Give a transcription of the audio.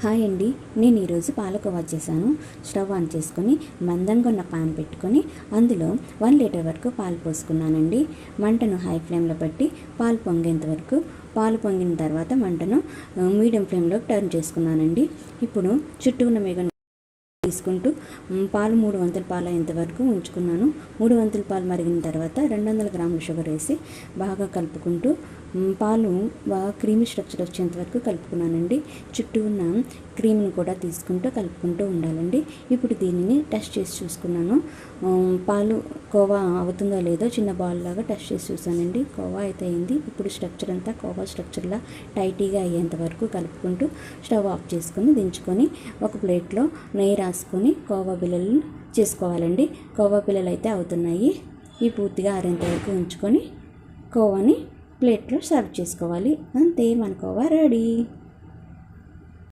Hi అండి, నేను ఈరోజు పాలకోవా చేశాను. స్టవ్ ఆన్ చేసుకొని మందంగా ఉన్న పాన్ పెట్టుకొని అందులో 1 లీటర్ వరకు పాలు పోసుకున్నానండి. మంటను హై ఫ్లేమ్లో పెట్టి పాలు పొంగేంత వరకు, పాలు పొంగిన తర్వాత మంటను మీడియం ఫ్లేమ్లో టర్న్ చేసుకున్నానండి. ఇప్పుడు చుట్టూ ఉన్న మేగ తీసుకుంటూ పాలు 3 వంతుల పాలు అయ్యేంత వరకు ఉంచుకున్నాను. 3 వంతుల పాలు మరిగిన తర్వాత 200 గ్రాముల షుగర్ వేసి బాగా కలుపుకుంటూ పాలు బాగా క్రీమీ స్ట్రక్చర్ వచ్చేంత వరకు కలుపుకున్నానండి. చుట్టూ ఉన్న క్రీమ్ను కూడా తీసుకుంటూ కలుపుకుంటూ ఉండాలండి. ఇప్పుడు దీనిని టెస్ట్ చేసి చూసుకున్నాను. పాలు కోవా అవుతుందో లేదో చిన్న బాల్ లాగా టెస్ట్ చేసి చూసానండి. కోవా అయితే అయింది. ఇప్పుడు స్ట్రక్చర్ అంతా కోవా స్ట్రక్చర్లా టైటీగా అయ్యేంత వరకు కలుపుకుంటూ స్టవ్ ఆఫ్ చేసుకొని దించుకొని ఒక ప్లేట్లో నెయ్యి రాసుకొని కోవా బిళ్ళలు చేసుకోవాలండి. కోవా బిళ్ళలు అయితే అవుతున్నాయి. ఈ పూర్తిగా ఆరేంత వరకు ఉంచుకొని కోవాని ప్లేట్లో సర్వ్ చేసుకోవాలి. అంతే, మన కోవా రెడీ.